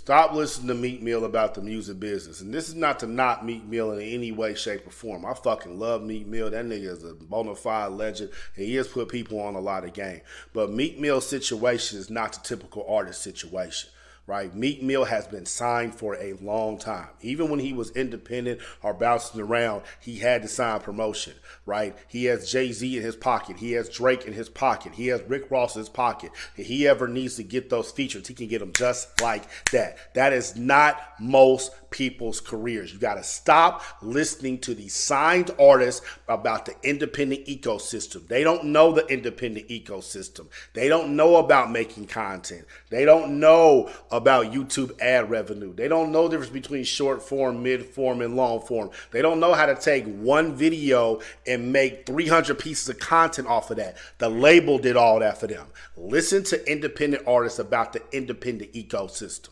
Stop listening to Meek Mill about the music business. And this is not to knock Meek Mill in any way, shape, or form. I fucking love Meek Mill. That nigga is a bona fide legend, and he has put people on a lot of game. But Meek Mill's situation is not the typical artist situation. Right? Meek Mill has been signed for a long time. Even when he was independent or bouncing around, he had to sign promotion, right? He has Jay-Z in his pocket. He has Drake in his pocket. He has Rick Ross in his pocket. If he ever needs to get those features, he can get them just like that. That is not most people's careers. You got to stop listening to these signed artists about the independent ecosystem. They don't know the independent ecosystem. They don't know about making content. They don't know about YouTube ad revenue. They don't know the difference between short form, mid form, and long form. They don't know how to take one video and make 300 pieces of content off of that. The label did all that for them. Listen to independent artists about the independent ecosystem.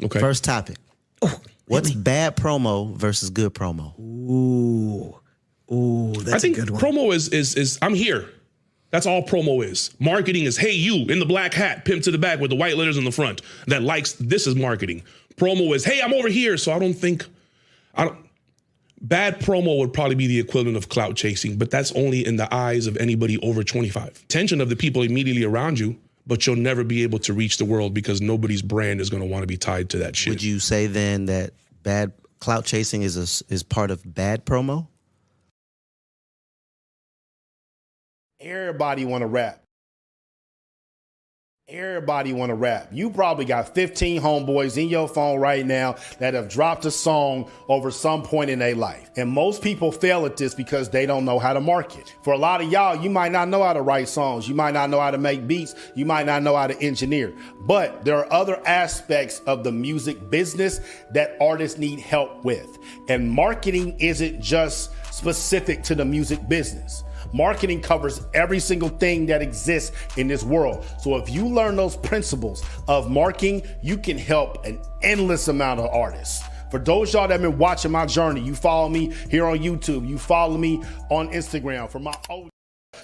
Okay. First topic. What's bad promo versus good promo? Ooh, that's a good one. Promo is I'm here. That's all promo is. Marketing is, hey, you in the black hat, pimp to the back with the white letters in the front that likes, this is marketing. Promo is, hey, I'm over here. So bad promo would probably be the equivalent of clout chasing, but that's only in the eyes of anybody over 25. Attention of the people immediately around you, but you'll never be able to reach the world because nobody's brand is going to want to be tied to that shit. Would you say then that bad clout chasing is part of bad promo? Everybody want to rap. Everybody want to rap. You probably got 15 homeboys in your phone right now that have dropped a song over some point in their life. And most people fail at this because they don't know how to market. For a lot of y'all, you might not know how to write songs. You might not know how to make beats. You might not know how to engineer. But there are other aspects of the music business that artists need help with. And marketing isn't just specific to the music business. Marketing covers every single thing that exists in this world. So if you learn those principles of marketing, you can help an endless amount of artists. For those y'all that have been watching my journey, you follow me here on YouTube, you follow me on Instagram. For my old,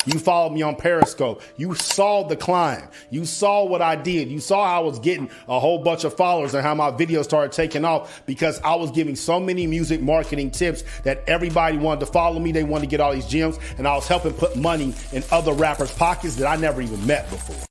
you followed me on Periscope. You saw the climb. You saw what I did. You saw how I was getting a whole bunch of followers and how my videos started taking off because I was giving so many music marketing tips that everybody wanted to follow me. They wanted to get all these gems, and I was helping put money in other rappers' pockets that I never even met before.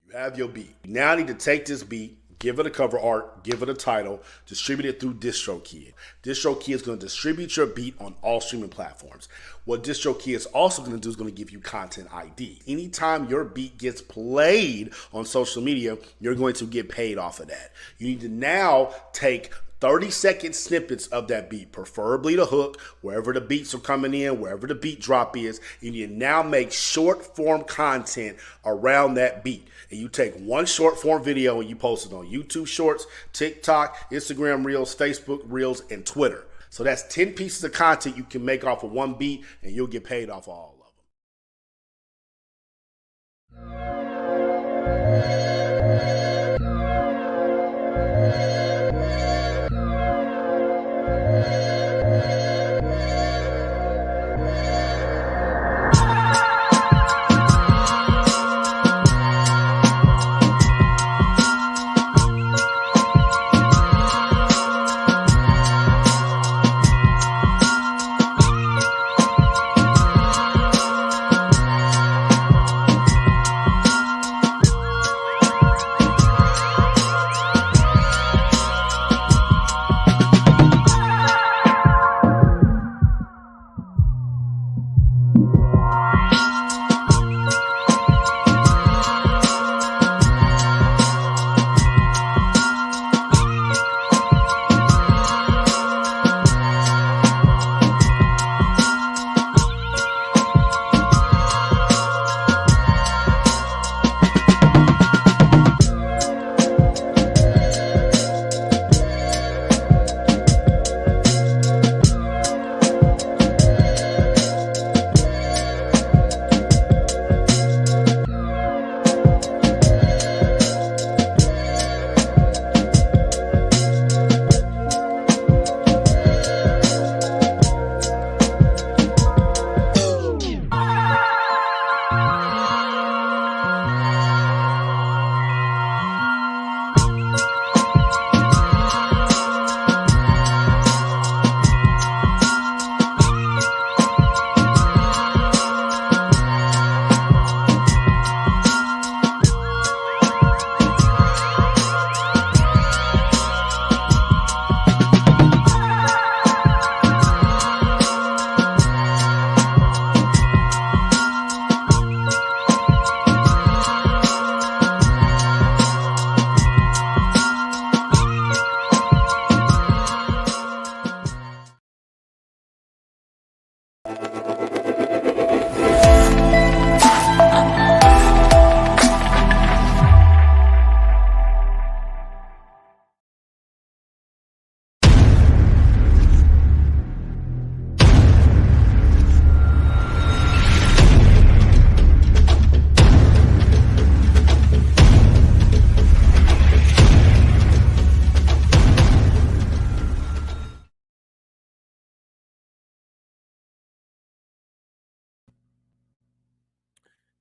You have your beat. You now need to take this beat, give it a cover art, give it a title, distribute it through DistroKid. DistroKid is going to distribute your beat on all streaming platforms. What DistroKid is also going to do is going to give you content ID. Anytime your beat gets played on social media, you're going to get paid off of that. You need to now take 30-second snippets of that beat, preferably the hook, wherever the beats are coming in, wherever the beat drop is, and you now make short-form content around that beat. And you take one short-form video and you post it on YouTube Shorts, TikTok, Instagram Reels, Facebook Reels, and Twitter. So that's 10 pieces of content you can make off of one beat, and you'll get paid off of all of them.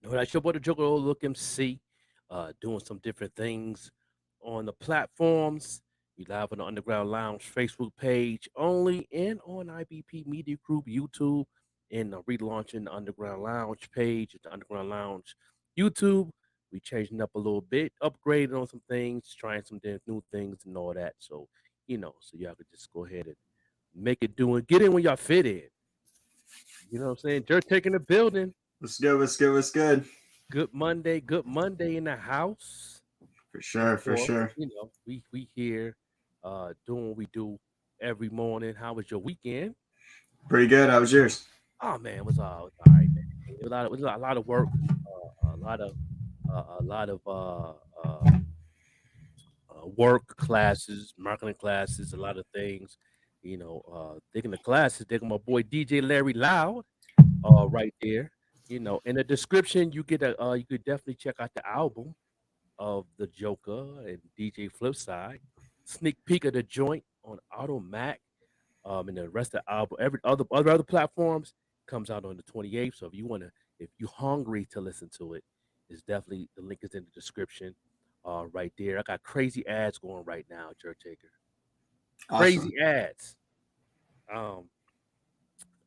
No, that's your boy the Joker Old Look MC, doing some different things on the platforms. You live on the Underground Lounge Facebook page only, and on IBP Media Group YouTube, and relaunching the Underground Lounge page at the Underground Lounge YouTube. We changing up a little bit, upgrading on some things, trying some new things and all that. So so y'all could just go ahead and make it do it. Get in when y'all fit in. You know what I'm saying? Dirt taking the building. What's good? What's good? What's good? Good Monday in the house. For sure, Of for course, sure. we here doing what we do every morning. How was your weekend? Pretty good. How was yours? Oh man, it was all right, man. It was a lot of work, a lot of work classes, marketing classes, a lot of things. Taking the classes, taking my boy DJ Larry Loud, right there. In the description, you could definitely check out the album of the Joker and DJ Flipside. Sneak peek of the joint on Automac. And the rest of the album, every other platforms comes out on the 28th. So if you're hungry to listen to it, it's definitely the link is in the description, right there. I got crazy ads going right now, Jerk Taker. Awesome. Crazy ads. Um,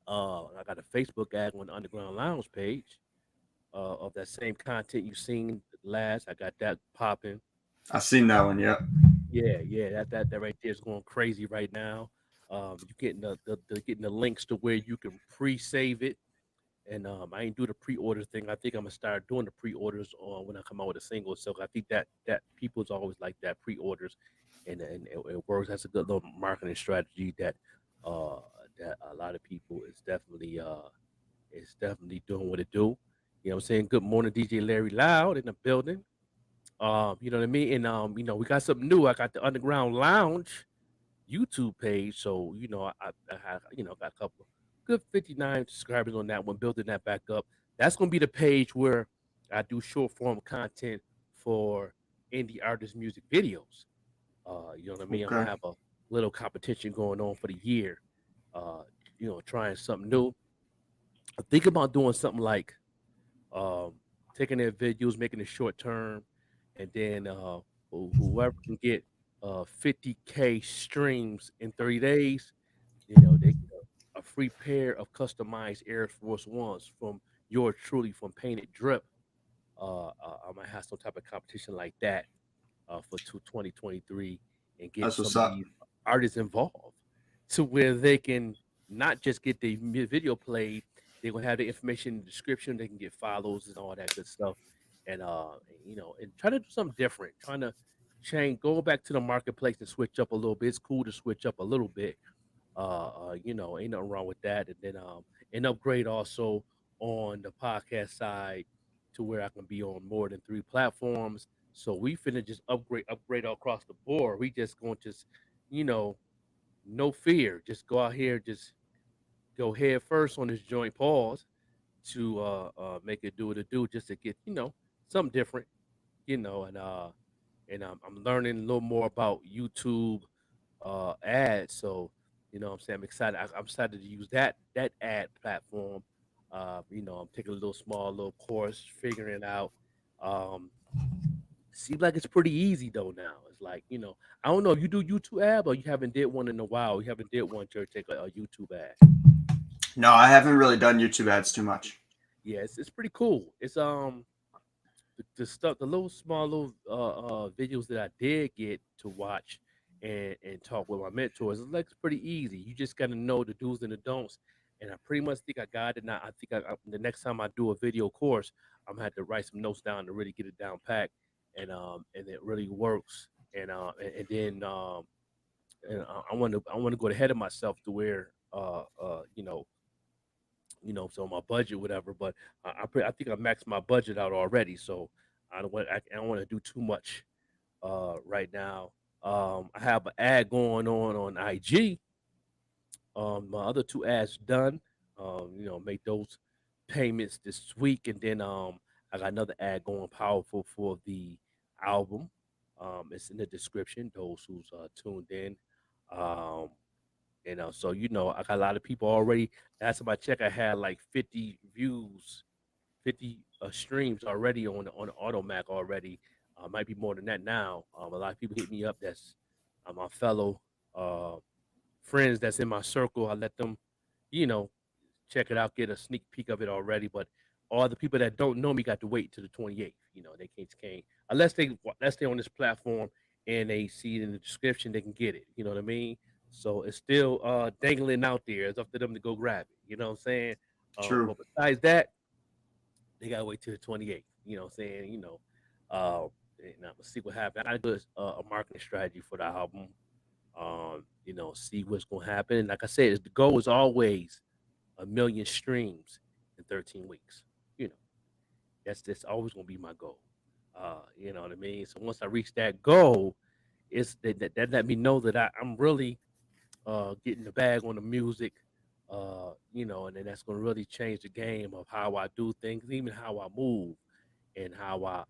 I got a Facebook ad on the Underground Lounge page, of that same content you seen last. I got that popping. I seen that one. Yep. Yeah, that right there is going crazy right now. You getting getting the links to where you can pre-save it, and I ain't do the pre-order thing. I think I'm gonna start doing the pre-orders on when I come out with a single. So I think that people's always like that pre-orders, and it works. That's a good little marketing strategy uh that a lot of people is definitely doing what it do. You know what I'm saying? Good morning, DJ Larry Loud in the building. You know what I mean? And we got something new. I got the Underground Lounge YouTube page. So, I have, got a couple good 59 subscribers on that one, building that back up. That's gonna be the page where I do short form content for indie artist music videos. You know what I mean? I'm gonna Okay. have a little competition going on for the year. Uh, trying something new. I think about doing something like um, taking their videos, making it short term, and then whoever can get 50K streams in 30 days, they get a free pair of customized Air Force Ones from yours truly from Painted Drip. I might have some type of competition like that for 2023 and get That's some what's of up. these artists involved to where they can not just get the video played, they're gonna have the information in the description, they can get follows and all that good stuff. And and try to do something different, trying to go back to the marketplace and switch up a little bit. It's cool to switch up a little bit. Ain't nothing wrong with that. And then and upgrade also on the podcast side to where I can be on more than 3 platforms. So we finna just upgrade all across the board. We just going to just, you know, no fear. Just go out here, just go head first on this joint pause to make it do what it do, just to get, something different, and I'm learning a little more about YouTube ads. So, what I'm saying, I'm excited. I'm excited to use that ad platform. I'm taking a little small little course, figuring it out. Um, Seems like it's pretty easy though now. It's like, I don't know if you do YouTube ad or you haven't did one in a while. You haven't did one to take a YouTube ad. No, I haven't really done YouTube ads too much. Yeah, it's pretty cool. It's the stuff, the little small little videos that I did get to watch and talk with my mentors. It looks pretty easy. You just got to know the do's and the don'ts. And I pretty much think I got it now. I think the next time I do a video course, I'm gonna have to write some notes down to really get it down packed, and it really works. And then I want to go ahead of myself to where so my budget, whatever. But I think I maxed my budget out already, so I don't want to do too much right now. I have an ad going on IG. My other 2 ads done. Make those payments this week, and then I got another ad going powerful for the album. It's in the description. Those who's tuned in. Um, so I got a lot of people already. Last time I checked, I had like 50 views, 50 streams already on the Automac already. Might be more than that now. A lot of people hit me up. That's my fellow uh, friends that's in my circle. I let them, you know, check it out, get a sneak peek of it already. But all the people that don't know me got to wait till the 28th. You know, they can't unless they on this platform and they see it in the description, they can get it. You know what I mean? So it's still dangling out there. It's up to them to go grab it. You know what I'm saying? True. But besides that, they gotta wait till the 28th. You know what I'm saying? And I'm gonna see what happens. I do a marketing strategy for the album. See what's gonna happen. And like I said, the goal is always a million streams in 13 weeks. You know, that's always gonna be my goal. You know what I mean? So once I reach that goal, it's that let me know that I'm really getting the bag on the music. And then that's gonna really change the game of how I do things, even how I move and how I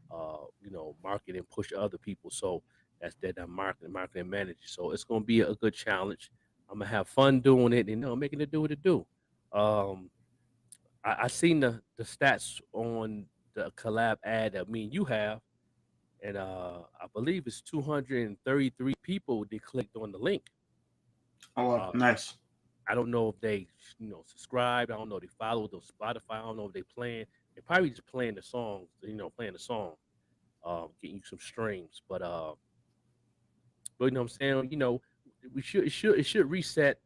market and push other people. So that's that I'm marketing manager. So it's gonna be a good challenge. I'm gonna have fun doing it and making it do what it do. Um, I seen the stats on the collab ad that me and you have, and I believe it's 233 people that clicked on the link. Oh, wow. Uh, Nice. I don't know if they subscribed. I don't know if they followed the Spotify. I don't know if they playing. They're probably just playing the songs. Playing the song, getting you some streams. But you know what I'm saying. It should reset.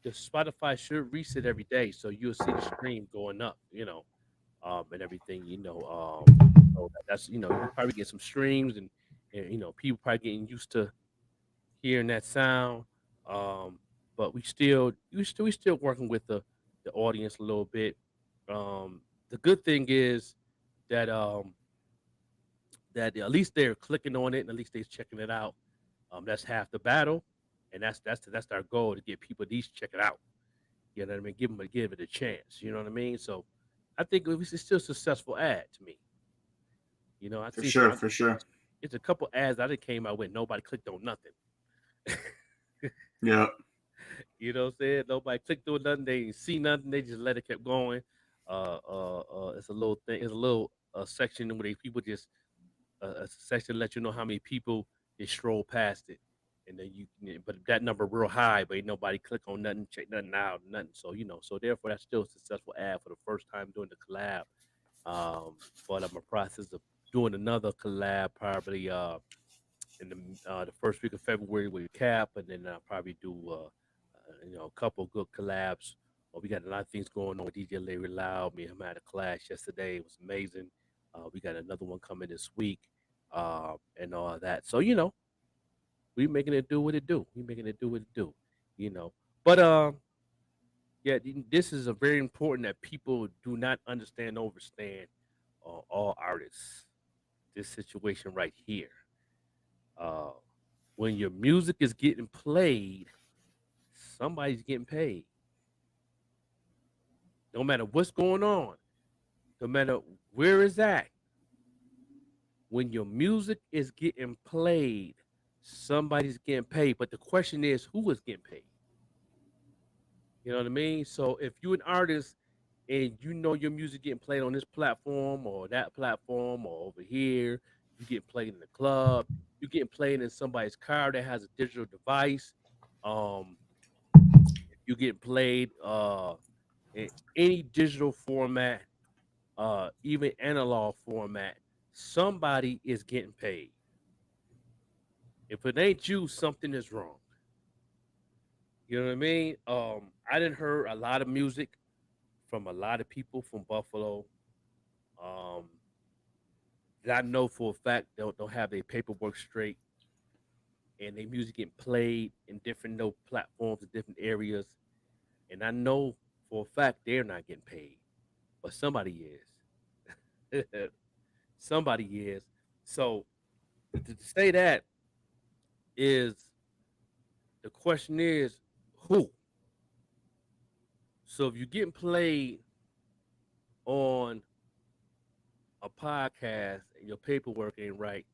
The Spotify should reset every day, so you'll see the stream going up. And everything. So that's you probably get some streams and people probably getting used to hearing that sound. But we still working with the audience a little bit. The good thing is that at least they're clicking on it and at least they're checking it out. That's half the battle, and that's our goal to get people to at least check it out. You know what I mean? Give it a chance. You know what I mean? So I think it's still a successful ad to me. I For see sure. For sure. it's a couple ads I did came out with nobody clicked on nothing. Yeah. You know what I'm saying? Nobody clicked on nothing. They didn't see nothing. They just let it keep going. It's a little thing. It's a little section where people just a section let you know how many people they stroll past it, and then but that number real high, but ain't nobody click on nothing, check nothing out, nothing. So therefore that's still a successful ad for the first time doing the collab. But I'm in the process of doing another collab probably in the first week of February with Cap, and then I'll probably do a couple of good collabs. We got a lot of things going on with DJ Larry Loud. Me and him had a clash yesterday. It was amazing. We got another one coming this week, and all that. So we making it do what it do. We making it do what it do. You know, but yeah, this is a very important that people do not understand, overstand. All artists, this situation right here. Uh, when your music is getting played, somebody's getting paid. No matter what's going on, no matter where it's at, when your music is getting played, somebody's getting paid. But the question is, who is getting paid? You know what I mean? So if you're an artist and you know your music getting played on this platform or that platform or over here, you get played in the club, you getting played in somebody's car that has a digital device, um, you get played in any digital format, even analog format, somebody is getting paid. If it ain't you, something is wrong. You know what I mean? I didn't heard a lot of music from a lot of people from Buffalo. Um, that I know for a fact don't have their paperwork straight, and their music getting played in different platforms in different areas. And I know for a fact they're not getting paid, but somebody is. Somebody is. So to say that is the question is who. So if you're getting played on a podcast and your paperwork ain't right,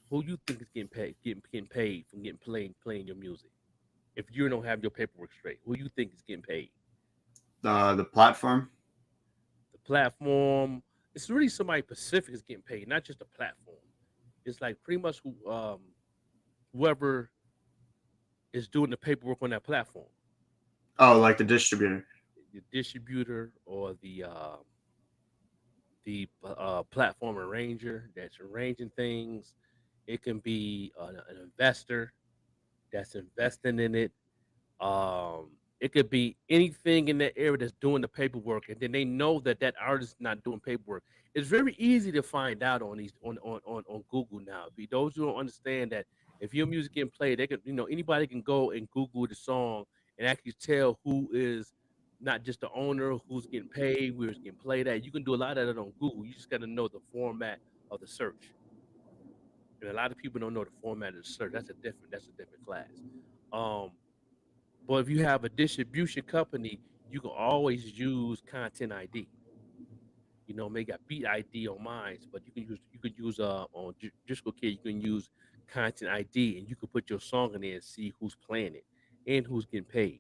who you think is getting paid from getting playing your music? If you don't have your paperwork straight, who you think is getting paid? The platform. The platform. it's really somebody Pacific is getting paid, not just a platform. It's like pretty much whoever is doing the paperwork on that platform, Oh, like the distributor. the distributor or the platform arranger that's arranging things. It can be an investor that's investing in it. It could be anything in that area that's doing the paperwork, and then they know that that artist is not doing paperwork. It's very easy to find out on these on Google now. Be those who don't understand that if your music getting played, they can anybody can go and Google the song and actually tell who is not just the owner, who's getting paid, where it's getting played at. You can do a lot of that on Google. You just got to know the format of the search. And a lot of people don't know the format of the search. That's a different class. Um, but if you have a distribution company, you can always use Content ID. Maybe got Beat ID on mine, but you can use on Disco Kid, you can use Content ID, and you can put your song in there and see who's playing it and who's getting paid.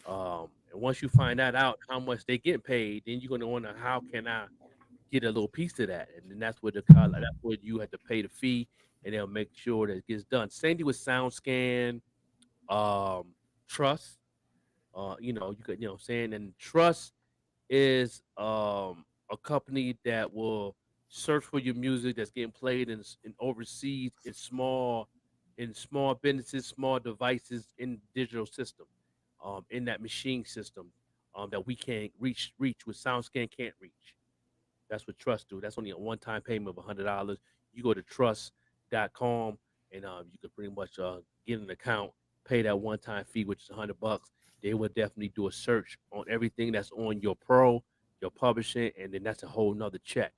And once you find that out how much they get paid, then you're gonna wonder how can I get a little piece of that, and then that's where you have to pay the fee, and they'll make sure that it gets done. Same thing with SoundScan, um, Trust. You could, what I'm saying, and Trust is a company that will search for your music that's getting played in overseas in small businesses, small devices in digital system, in that machine system, that we can't reach with SoundScan can't reach. That's what Trust do. That's only a one-time payment of $100. You go to trust.com, and you can pretty much get an account, pay that one-time fee, which is $100. They will definitely do a search on everything that's on your pro, your publishing, and then that's a whole nother check.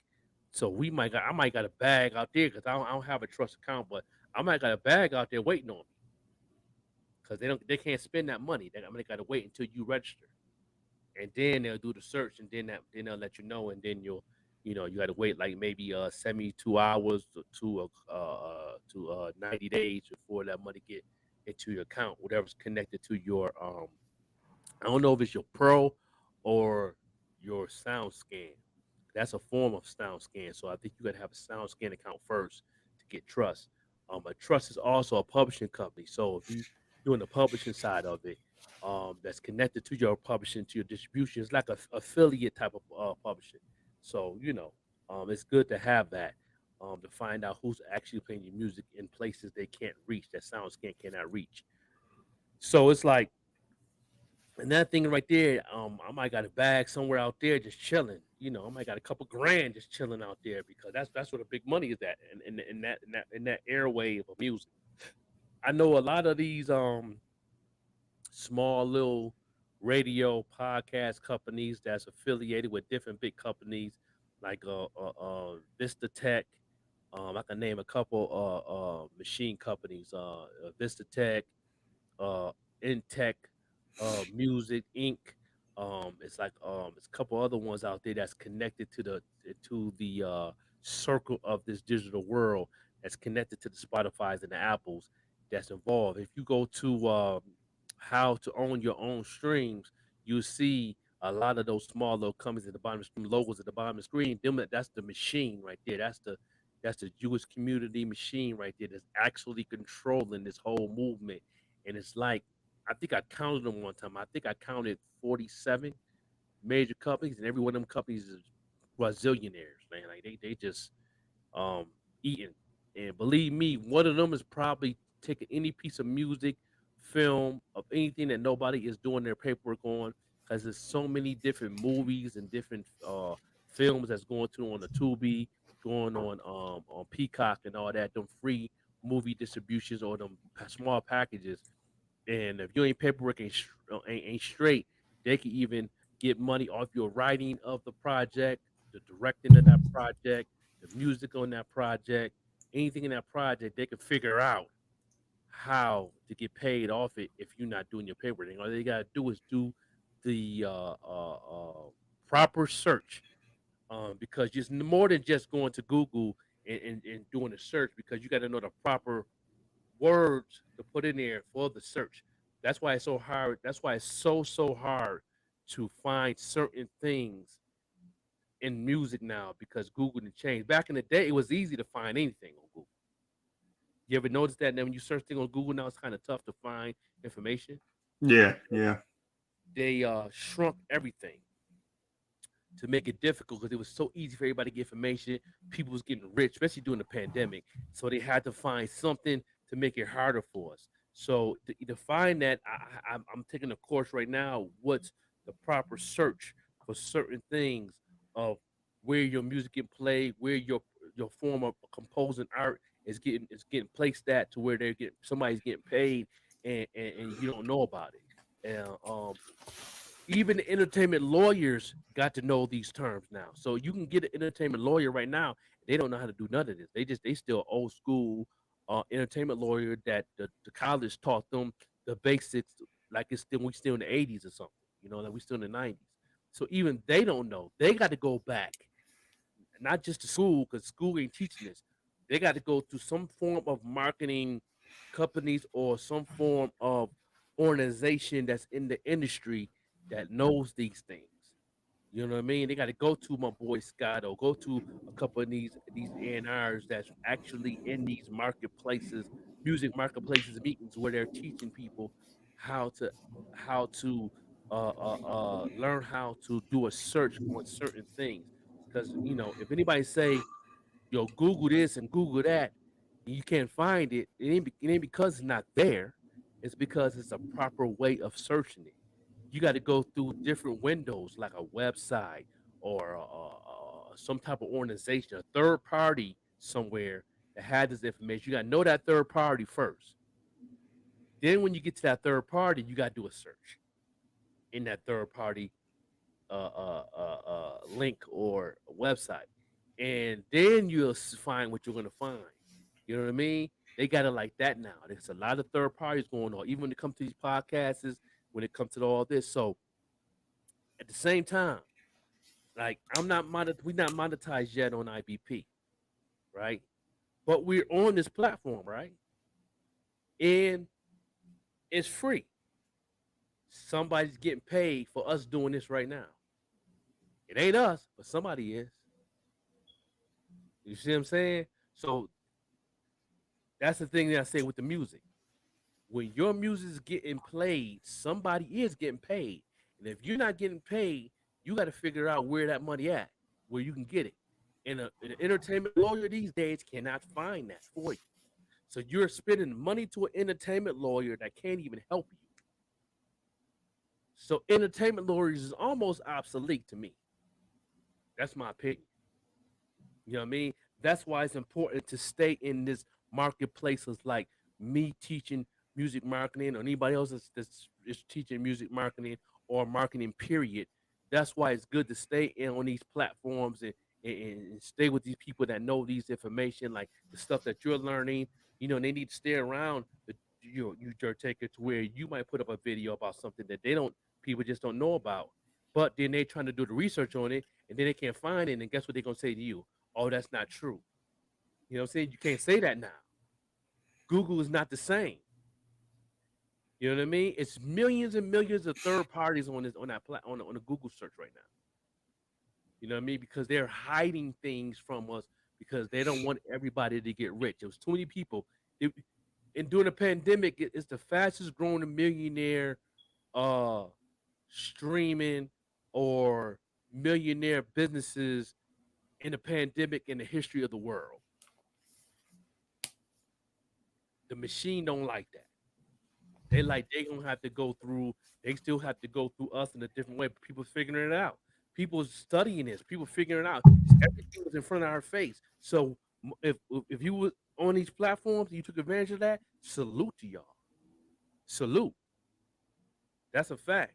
So I might got a bag out there because I don't have a trust account, but I might got a bag out there waiting on me because they can't spend that money. They got to wait until you register, and then they'll do the search, and then they'll let you know, and then you got to wait like maybe 72 hours to 90 days before that money get into your account, whatever's connected to your I don't know if it's your pro or your sound scan. That's a form of sound scan, so I think you got to have a sound scan account first to get Trust. A Trust is also a publishing company, so if you doing the publishing side of it, that's connected to your publishing, to your distribution. It's like a affiliate type of publishing. So it's good to have that, to find out who's actually playing your music in places they can't reach, that SoundScan cannot reach. So it's like, and that thing right there, I might got a bag somewhere out there just chilling. I might got a couple grand just chilling out there because that's where the big money is at, in that airwave of music. I know a lot of these small little radio podcast companies that's affiliated with different big companies like Vista Tech. I can name a couple machine companies, Vista Tech, uh, Intech, Music Inc. It's a couple other ones out there that's connected to the circle of this digital world, that's connected to the Spotify's and the Apples, that's involved. If you go to how to own your own streams, you see a lot of those small little companies at the bottom of the screen, logos at the bottom of the screen. That's the machine right there. That's the Jewish community machine right there that's actually controlling this whole movement. And it's like, I think I counted them one time. I think I counted 47 major companies, and every one of them companies is Brazilianaires, man. Like they just um eating. And believe me, one of them is probably taking any piece of music, film, of anything that nobody is doing their paperwork on, because there's so many different movies and different films that's going to on the Tubi, going on Peacock and all that, them free movie distributions or them small packages. And if you ain't paperwork ain't straight, they can even get money off your writing of the project, the directing of that project, the music on that project, anything in that project. They can figure out how to get paid off it if you're not doing your paperwork. And all they gotta do is do the proper search, because it's more than just going to Google and doing a search, because you got to know the proper words to put in there for the search. That's why it's so hard. That's why it's so hard to find certain things in music now because Google done changed. Back in the day, it was easy to find anything on Google. You ever notice that? Now, when you search things on Google now, it's kind of tough to find information. Yeah, yeah. They shrunk everything to make it difficult because it was so easy for everybody to get information. People was getting rich, especially during the pandemic. So they had to find something to make it harder for us. So to find that, I'm taking a course right now. What's the proper search for certain things of where your music get played, where your form of composing art is getting placed at to where they're getting somebody's getting paid and you don't know about it. And even the entertainment lawyers got to know these terms now. So you can get an entertainment lawyer right now. They don't know how to do none of this. They still old school entertainment lawyer that the college taught them the basics, like it's still we still in the 80s or something. Like we still in the 90s. So even they don't know. They got to go back, not just to school because school ain't teaching this. They got to go to some form of marketing companies or some form of organization that's in the industry that knows these things. You know what I mean? They got to go to my boy Scott or go to a couple of these A&Rs that's actually in these marketplaces, music marketplaces meetings where they're teaching people how to learn how to do a search on certain things. Because if anybody say Google this and Google that, and you can't find it, it ain't because it's not there. It's because it's a proper way of searching it. You got to go through different windows, like a website or some type of organization, a third party somewhere that had this information. You got to know that third party first. Then, when you get to that third party, you got to do a search in that third party link or website, and then you'll find what you're gonna find. You know what I mean? They got it like that now. There's a lot of third parties going on, even when it comes to these podcasts, when it comes to all this. So at the same time, like we're not monetized yet on IBP, right? But we're on this platform, right? And it's free. Somebody's getting paid for us doing this right now. It ain't us, but somebody is. You see what I'm saying? So that's the thing that I say with the music. When your music is getting played, somebody is getting paid. And if you're not getting paid, you got to figure out where that money at, where you can get it. And an entertainment lawyer these days cannot find that for you. So you're spending money to an entertainment lawyer that can't even help you. So entertainment lawyers is almost obsolete to me. That's my opinion. You know what I mean? That's why it's important to stay in this marketplaces like me teaching music marketing or anybody else that's is teaching music marketing or marketing period. That's why it's good to stay in on these platforms and stay with these people that know these information, like the stuff that you're learning. They need to stay around you Jerk Taker, to where you might put up a video about something that people just don't know about. But then they're trying to do the research on it and then they can't find it. And guess what they're gonna say to you? Oh, that's not true. You know what I'm saying? You can't say that now. Google is not the same. You know what I mean? It's millions and millions of third parties on the Google search right now. You know what I mean? Because they're hiding things from us because they don't want everybody to get rich. There was too many people. And during the pandemic, it's the fastest growing millionaire streaming or millionaire businesses in the pandemic in the history of the world. The machine don't like that. They gonna have to go through. They still have to go through us in a different way. But people figuring it out. People studying this. People figuring it out. Everything was in front of our face. So if you were on these platforms and you took advantage of that, salute to y'all. Salute. That's a fact.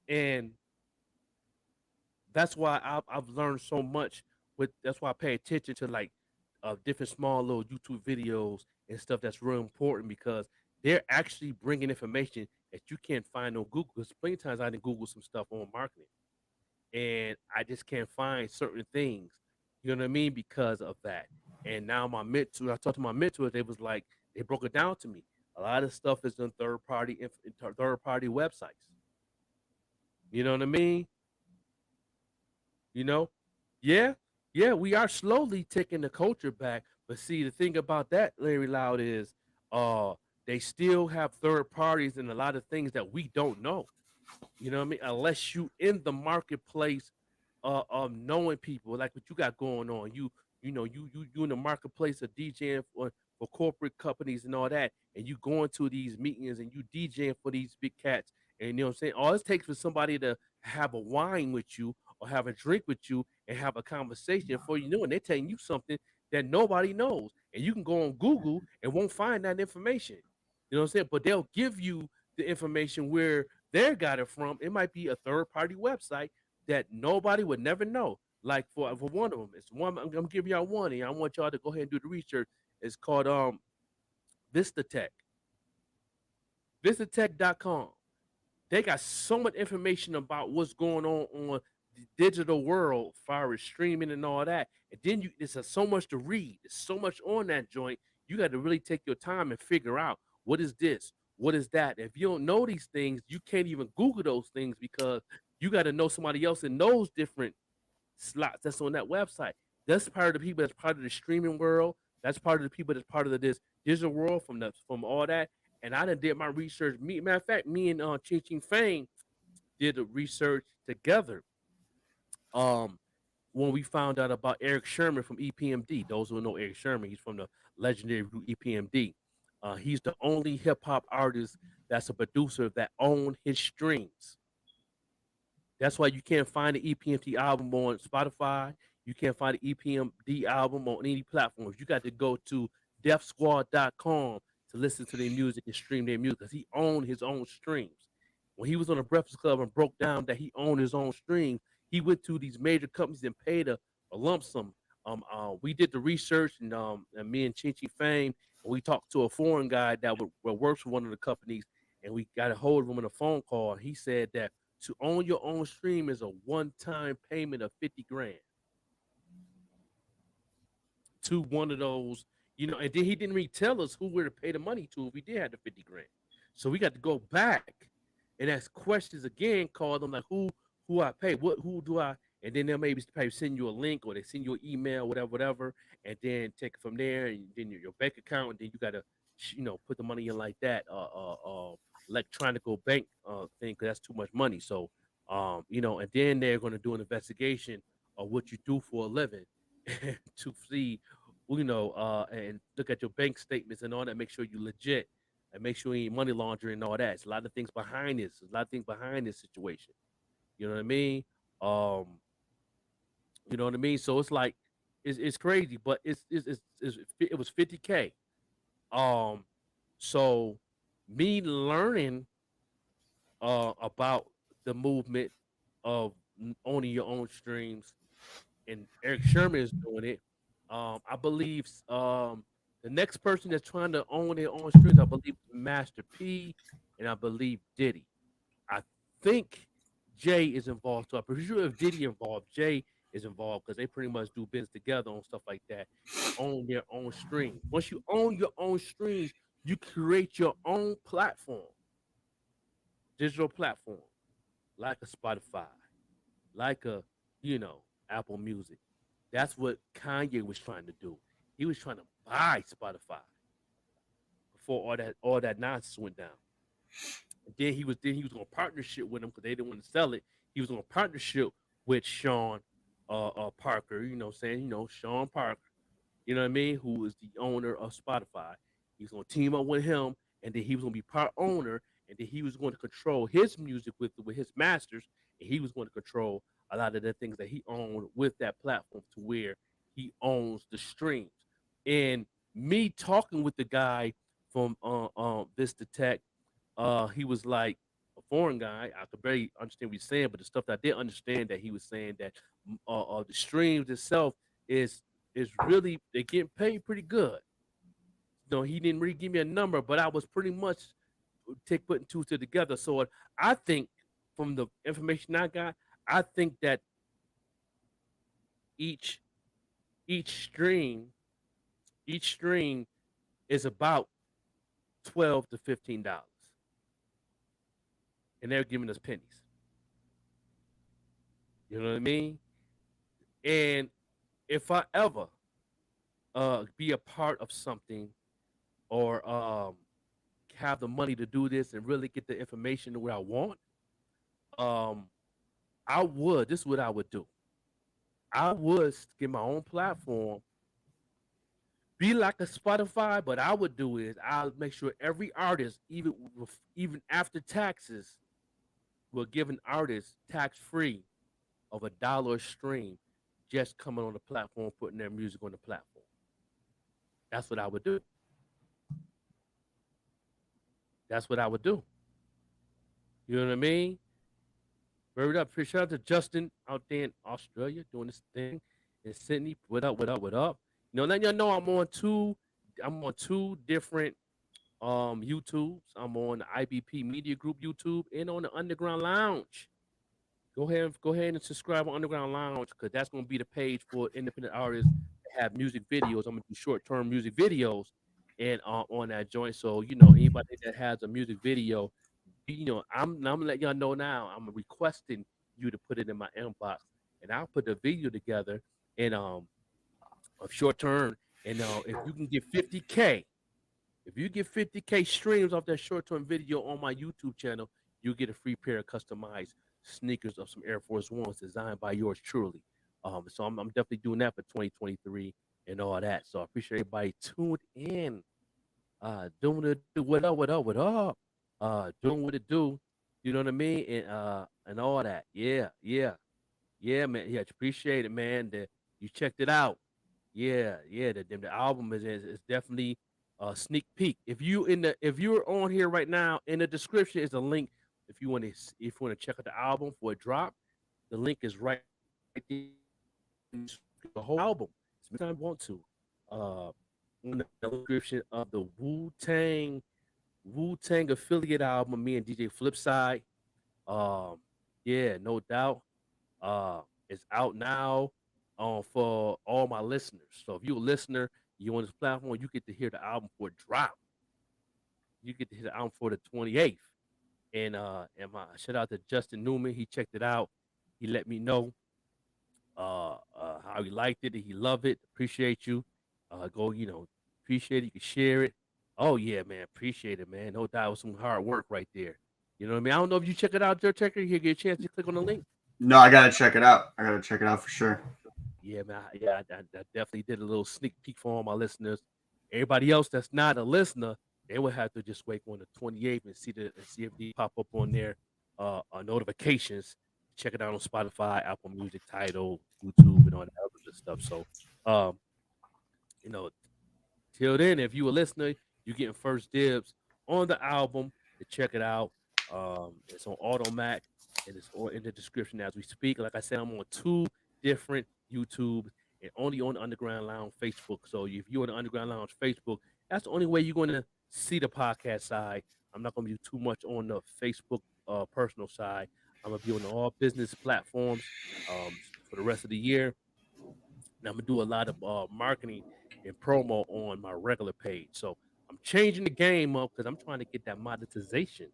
And that's why I've learned so much. That's why I pay attention to like different small little YouTube videos and stuff that's real important because they're actually bringing information that you can't find on Google. Because plenty of times I didn't Google some stuff on marketing, and I just can't find certain things. You know what I mean? Because of that. And now my mentor, I talked to my mentor. They was like, they broke it down to me. A lot of stuff is on third party websites. You know what I mean? Yeah, yeah, we are slowly taking the culture back. But see, the thing about that, Larry Loud, is uh they still have third parties and a lot of things that we don't know. You know what I mean? Unless you in the marketplace of knowing people like what you got going on. You in the marketplace of DJing for corporate companies and all that, and you going to these meetings and you DJing for these big cats. And you know what I'm saying? All it takes for somebody to have a wine with you or have a drink with you and have a conversation before you know it, they're telling you something that nobody knows. And you can go on Google and won't find that information. You know what I'm saying? But they'll give you the information where they got it from. It might be a third party website that nobody would never know. Like for one of them, it's one. I'm giving y'all one, and I want y'all to go ahead and do the research. It's called VistaTech, VistaTech.com. They got so much information about what's going on the digital world, far as streaming and all that. And then there's so much to read. There's so much on that joint. You got to really take your time and figure out what is this, what is that. If you don't know these things, you can't even Google those things because you got to know somebody else in those different slots that's on that website. That's part of the people that's part of the streaming world. That's part of the people that's part of this digital world from all that. And I done did my research. Matter of fact, me and Ching Ching Fang did the research together. Um, when we found out about Eric Sherman from EPMD. Those who know Eric Sherman, he's from the legendary group EPMD. He's the only hip hop artist that's a producer that own his streams. That's why you can't find the EPMD album on Spotify. You can't find the EPMD album on any platforms. You got to go to DefSquad.com to listen to their music and stream their music because he owned his own streams. When he was on the Breakfast Club and broke down that he owned his own streams, he went to these major companies and paid a lump sum. We did the research, and me and Chinchi Fame, and we talked to a foreign guy that works for one of the companies, and we got a hold of him on a phone call. He said that to own your own stream is a one-time payment of 50 grand to one of those, and then he didn't really tell us who we're to pay the money to if we did have the 50 grand. So we got to go back and ask questions again, call them like who I pay, who do I, and then they'll maybe send you a link or they send you an email, whatever, and then take it from there, and then your bank account, and then you gotta, put the money in like that, electronic bank thing, because that's too much money. So, and then they're gonna do an investigation of what you do for a living to see, and look at your bank statements and all that, make sure you legit, and make sure you ain't money laundering and all that. It's a lot of things behind this. There's a lot of things behind this situation. You know what I mean? Um, you know what I mean? So it's like it's crazy, but it was 50K. Um, so me learning about the movement of owning your own streams, and Eric Sherman is doing it. I believe the next person that's trying to own their own streams, I believe Master P, and I believe Diddy. I think Jay is involved. So I'm pretty sure if Diddy involved, Jay is involved because they pretty much do business together on stuff like that and own their own stream. Once you own your own streams, you create your own platform, digital platform, like a Spotify, like a, Apple Music. That's what Kanye was trying to do. He was trying to buy Spotify before all that nonsense went down. And then he was going to partnership with them because they didn't want to sell it. He was going to partnership with Sean Parker. Sean Parker. You know what I mean? Who is the owner of Spotify? He's going to team up with him, and then he was going to be part owner, and then he was going to control his music with his masters, and he was going to control a lot of the things that he owned with that platform to where he owns the streams. And me talking with the guy from Vista Tech, he was like a foreign guy. I could barely understand what he's saying, but the stuff that I did understand that he was saying that the streams itself is really they're getting paid pretty good. He didn't really give me a number, but I was pretty much putting two together. So I think from the information I got, I think that each each stream each stream is about $12 to $15, and they're giving us pennies. You know what I mean? And if I ever be a part of something or have the money to do this and really get the information to where I want, um, I would. This is what I would do. I would get my own platform, be like a Spotify. But I would do is I'll make sure every artist, even after taxes, will give an artist tax free of $1 a stream, just coming on the platform, putting their music on the platform. That's what I would do. That's what I would do. You know what I mean? Word up. Shout out to Justin out there in Australia doing this thing. In Sydney. What up, what up, what up? You know, letting y'all know I'm on two different YouTubes. I'm on the IBP Media Group YouTube and on the Underground Lounge. Go ahead and subscribe on Underground Lounge because that's gonna be the page for independent artists that have music videos. I'm gonna do short-term music videos and on that joint. So, anybody that has a music video, I'm gonna let y'all know now. I'm requesting you to put it in my inbox, and I'll put the video together and of short term. And if you can get 50K, if you get 50K streams off that short term video on my YouTube channel, you get a free pair of customized sneakers of some Air Force Ones designed by yours truly. So I'm definitely doing that for 2023 and all that. So I appreciate everybody tuned in. Doing it, what up, what up, what up? Doing what it do, you know what I mean, and all that. Yeah, yeah, yeah, man. Yeah, appreciate it, man. That you checked it out. Yeah, yeah. The album is definitely a sneak peek. If you're on here right now, in the description is a link. If you want to check out the album for a drop, the link is right there. The whole album. Anytime you want to. In the description of the Wu-Tang affiliate album, me and DJ Flipside. Um, yeah, no doubt. It's out now for all my listeners. So if you're a listener, you on this platform, you get to hear the album for a drop. You get to hear the album for the 28th. And my shout out to Justin Newman. He checked it out. He let me know how he liked it. He loved it. Appreciate you. Appreciate it. You can share it. Oh yeah, man. Appreciate it, man. No doubt it was some hard work right there. You know what I mean? I don't know if you check it out, Joe Checker. You get a chance to click on the link. No, I gotta check it out. I gotta check it out for sure. Yeah, man. I definitely did a little sneak peek for all my listeners. Everybody else that's not a listener, they would have to just wait on the 28th and see if they pop up on their notifications. Check it out on Spotify, Apple Music, Tidal, YouTube, and all that other good stuff. So, um, you know, till then, if you a listener, you getting first dibs on the album to check it out. It's on Automac and it's all in the description as we speak. Like I said, I'm on two different YouTube and only on the Underground Lounge Facebook. So if you're on the Underground Lounge Facebook, that's the only way you're going to see the podcast side. I'm not going to be too much on the Facebook personal side. I'm going to be on all business platforms for the rest of the year. And I'm going to do a lot of marketing and promo on my regular page. So I'm changing the game up because I'm trying to get that monetization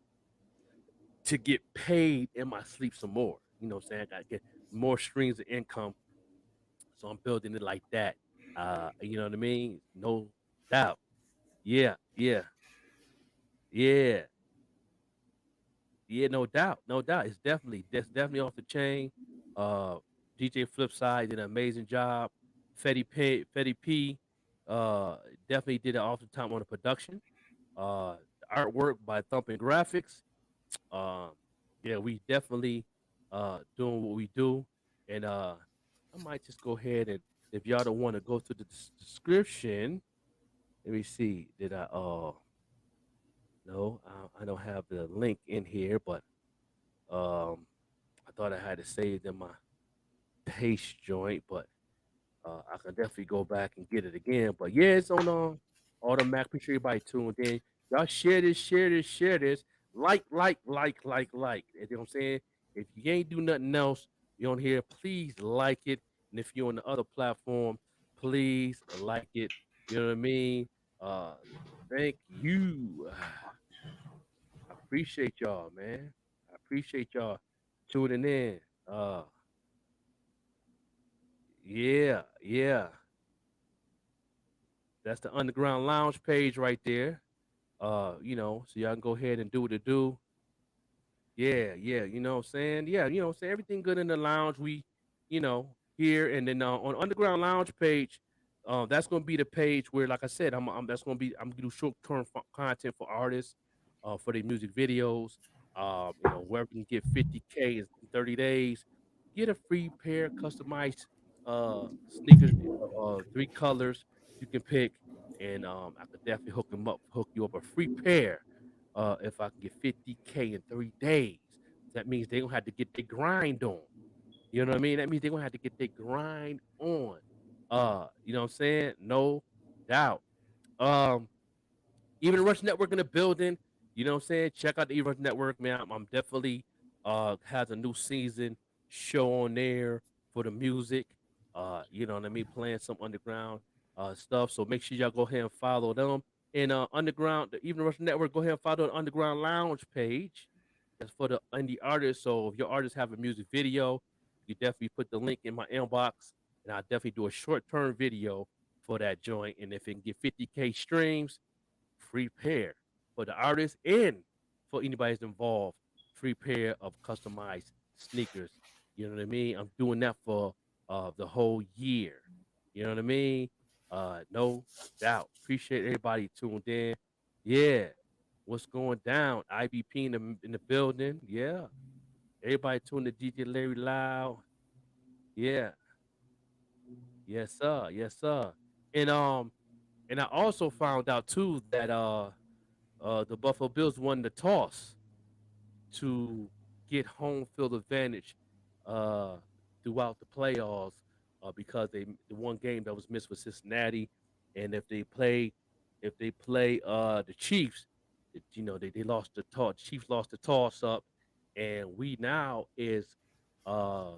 to get paid in my sleep some more. You know what I'm saying? I got to get more streams of income. So I'm building it like that. You know what I mean? No doubt. Yeah, yeah, yeah, yeah. No doubt, no doubt. That's definitely off the chain. Uh, DJ Flipside did an amazing job. Fetty P, definitely did it off the top on the production. The artwork by Thumping Graphics. Um, yeah, we definitely doing what we do, and I might just go ahead and if y'all don't want to go to the description, let me see. Did I? No, I don't have the link in here, but I thought I had it saved in my paste joint, but I can definitely go back and get it again. But yeah, it's on Automatic. Appreciate everybody tuned in. Y'all share this, share this, share this. Like. You know what I'm saying? If you ain't do nothing else, you on here, please like it. And if you're on the other platform, please like it. You know what I mean? Uh, thank you. I appreciate y'all, man. I appreciate y'all tuning in. Yeah. That's the Underground Lounge page right there. So y'all can go ahead and do what it do. Yeah, you know what I'm saying? Yeah, you know what I'm saying? Everything good in the lounge. We, here and then on Underground Lounge page, that's gonna be the page where, like I said, I'm gonna do short term content for artists, for their music videos. Wherever you can get 50K in 30 days, get a free pair of customized sneakers, three colors you can pick, and I could definitely hook you up a free pair if I can get 50K in 3 days. That means they're gonna have to get their grind on. You know what I mean? That means they're gonna have to get their grind on. You know what I'm saying? No doubt. Um, Even the Rush Network in the building. You know what I'm saying? Check out the Rush Network, man. I'm definitely has a new season show on there for the music. You know what I mean? Playing some underground stuff. So make sure y'all go ahead and follow them. And underground, the Even Rush Network, go ahead and follow the Underground Lounge page. That's for the indie artists. So if your artists have a music video, you definitely put the link in my inbox, and I'll definitely do a short-term video for that joint. And if it can get 50K streams, free pair for the artist and for anybody that's involved. Free pair of customized sneakers. You know what I mean? I'm doing that for the whole year. You know what I mean? No doubt. Appreciate everybody tuned in. Yeah. What's going down? IBP in the building. Yeah. Everybody tuned to DJ Larry Loud. Yeah. Yes, sir. Yes, sir. And and I also found out too that the Buffalo Bills won the toss to get home field advantage uh, throughout the playoffs because the one game that was missed was Cincinnati, and if they play the Chiefs, they lost the toss. Chiefs lost the toss up, and we now is uh,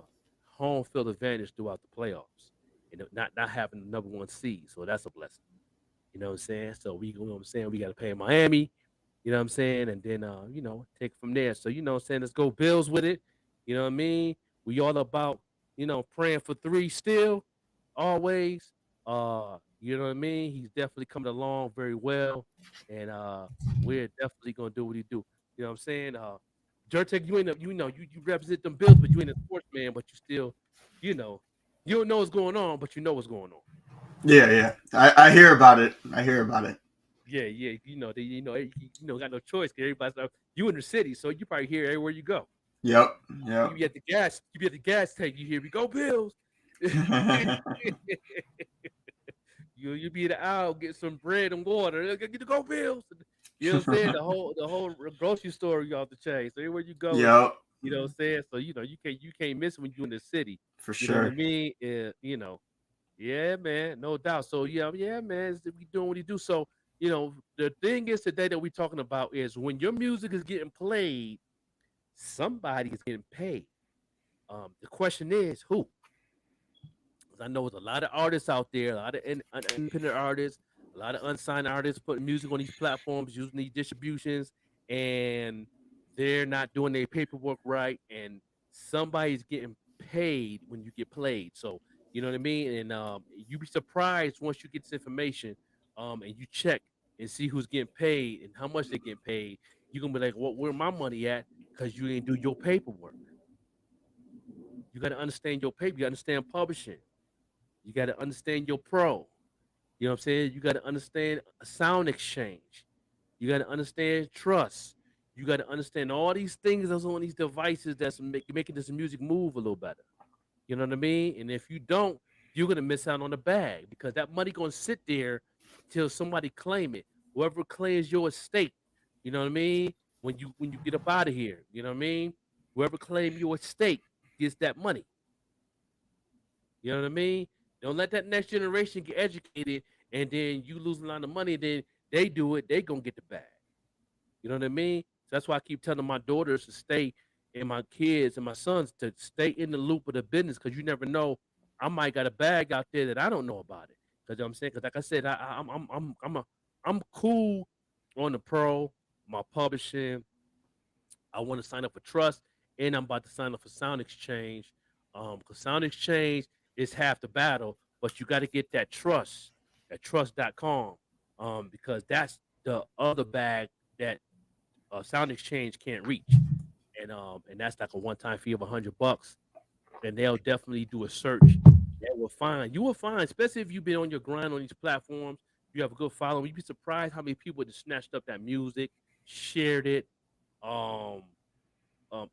home field advantage throughout the playoffs, and not having the number one seed, so that's a blessing. You know what I'm saying? So you know what I'm saying, we got to play Miami. You know what I'm saying? And then take it from there. So you know what I'm saying, let's go Bills with it. You know what I mean? We all about, praying for three still, always. You know what I mean? He's definitely coming along very well. And we're definitely gonna do what he do. You know what I'm saying? Jertek, you represent them Bills, but you ain't a sports man, but you still, you know, you don't know what's going on, but you know what's going on. Yeah. I hear about it. I hear about it. Yeah. Got no choice. 'Cause everybody's like, you in the city, so you probably hear everywhere you go. Yep. You be at the gas tank, you hear me go Bills. You be in the aisle, get some bread and water. Get to go Bills. You know what I'm saying? The whole grocery store you off the chain. So everywhere you go, Yep. you know what I'm saying? So you can't miss it when you're in the city. For You know what I sure. mean? Yeah, man, no doubt. So yeah, man, we doing what he do. So the thing is today that we're talking about is when your music is getting played, somebody is getting paid. The question is who? 'Cause I know there's a lot of artists out there, a lot of independent artists, a lot of unsigned artists putting music on these platforms, using these distributions, and they're not doing their paperwork right, and somebody's getting paid when you get played. So you know what I mean? And you be surprised once you get this information, and you check and see who's getting paid and how much they're getting paid. You're gonna be like, "What? Where my money at?" Because you didn't do your paperwork. You got to understand your paper. You got to understand publishing. You got to understand your pro. You know what I'm saying? You got to understand a sound exchange. You got to understand trust. You got to understand all these things that's on these devices that's making this music move a little better. You know what I mean? And if you don't, you're gonna miss out on the bag because that money gonna sit there till somebody claim it. Whoever claims your estate, you know what I mean? When you get up out of here, you know what I mean? Whoever claim your estate gets that money. You know what I mean? Don't let that next generation get educated and then you lose a lot of money. Then they do it, they gonna get the bag. You know what I mean? So that's why I keep telling my daughters to stay and my kids and my sons to stay in the loop of the business because you never know. I might got a bag out there that I don't know about it. Because I'm saying, because like I said, I'm cool on the pro, my publishing. I want to sign up for Trust, and I'm about to sign up for Sound Exchange. Because Sound Exchange is half the battle, but you got to get that trust at trust.com, because that's the other bag that Sound Exchange can't reach, and that's like a one-time fee of $100, and they'll definitely do a search. You will find, especially if you've been on your grind on these platforms, you have a good following. You'd be surprised how many people just snatched up that music, shared it. Um,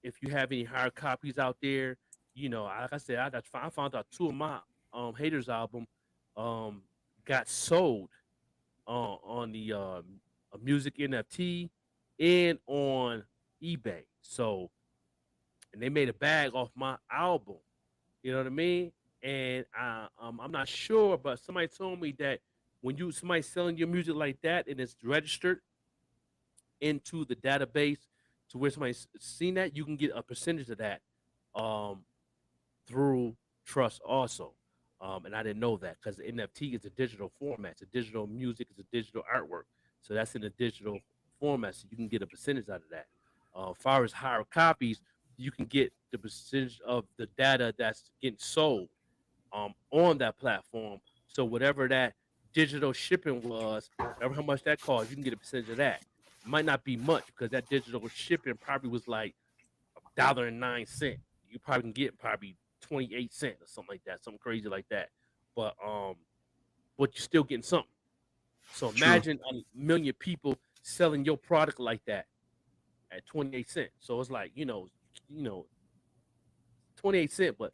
if you have any hard copies out there, like I said, I found out two of my haters album um got sold on the music NFT and on eBay. So, and they made a bag off my album. You know what I mean? And I'm not sure, but somebody told me that when somebody selling your music like that and it's registered into the database to where somebody's seen that, you can get a percentage of that um, through Trust also. And I didn't know that because the NFT is a digital format. It's a digital music. It's a digital artwork. So that's in a digital format. So you can get a percentage out of that. As far as higher copies, you can get the percentage of the data that's getting sold on that platform. So whatever that digital shipping was, whatever how much that cost, you can get a percentage of that. It might not be much because that digital shipping probably was like $1.09. You probably can get probably 28 cents or something like that, something crazy like that. But but you're still getting something. So True. imagine a million people selling your product like that at 28 cents. So it's like, 28 cents, but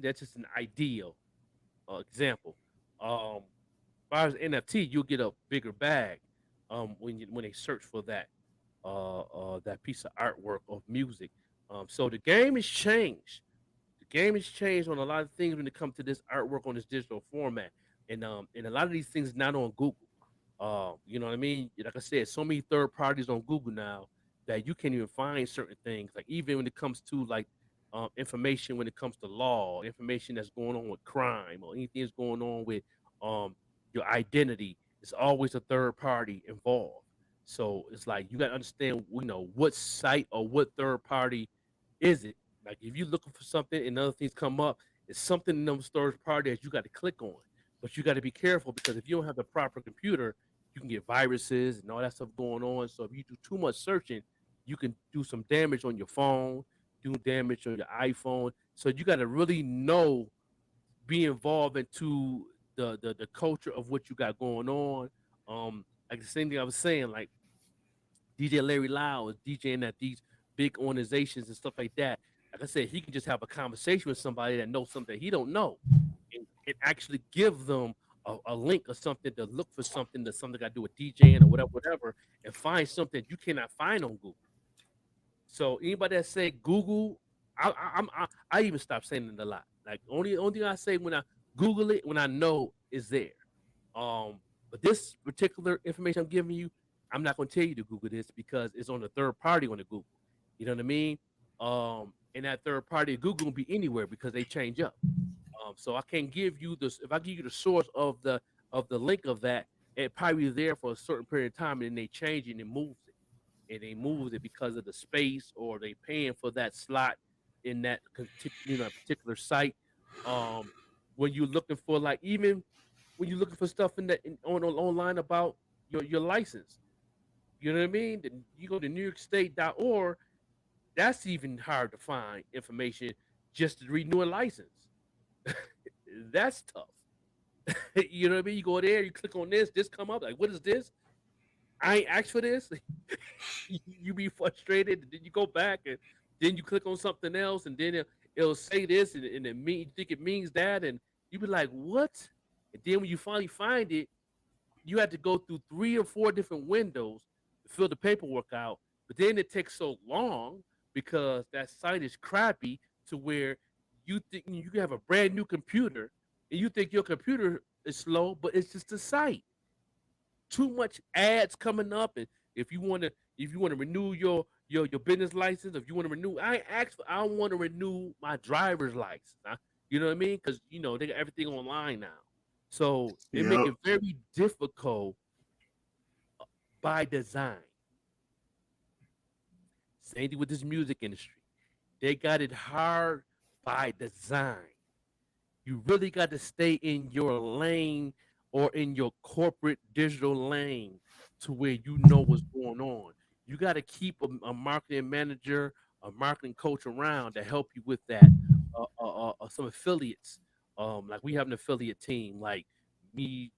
that's just an ideal example. As far as NFT, you'll get a bigger bag when they search for that piece of artwork of music. So the game has changed. The game has changed on a lot of things when it comes to this artwork on this digital format, and a lot of these things not on Google. You know what I mean? Like I said, so many third parties on Google now that you can't even find certain things. Like even when it comes to like information when it comes to law, information that's going on with crime, or anything that's going on with um, your identity, it's always a third party involved. So it's like you got to understand, what site or what third party is it. Like if you're looking for something and other things come up, it's something in those third parties you got to click on. But you got to be careful because if you don't have the proper computer, you can get viruses and all that stuff going on. So if you do too much searching, you can do some damage on your phone, do damage on your iPhone. So you got to really be involved into the culture of what you got going on. Like the same thing I was saying, like DJ Larry Lau is DJing at these big organizations and stuff like that. Like I said, he can just have a conversation with somebody that knows something he don't know, and actually give them a link or something to look for something that's something got to do with DJing or whatever, and find something you cannot find on Google. So anybody that say Google, I even stopped saying it a lot. Like only thing I say when I Google it when I know is there. Um, but this particular information I'm giving you, I'm not going to tell you to Google this because it's on the third party on the Google. You know what I mean? And that third party Google will be anywhere because they change up. So I can't give you this. If I give you the source of the link of that, it probably is there for a certain period of time, and then they change it and moves it, and they move it because of the space or they paying for that slot in that particular site. Um, when you're looking for like even when you're looking for stuff online about your license, you know what I mean? Then you go to NewYorkState.org. That's even hard to find information just to renew a license. That's tough. You know what I mean? You go there, you click on this come up. Like, what is this? I ain't asked for this. You be frustrated, and then you go back, and then you click on something else, and then it'll say this, and you think it means that, and you be like, what? And then when you finally find it, you have to go through 3 or 4 different windows to fill the paperwork out. But then it takes so long because that site is crappy to where you think you can have a brand new computer and you think your computer is slow, but it's just the site. Too much ads coming up, and if you want to renew your business license, if you want to renew, I want to renew my driver's license. You know what I mean? Because they got everything online now, so it make Yep. it very difficult by design. Same thing with this music industry. They got it hard by design. You really got to stay in your lane or in your corporate digital lane to where you know what's going on. You got to keep a marketing manager, a marketing coach around to help you with that. Some affiliates, like we have an affiliate team, like me,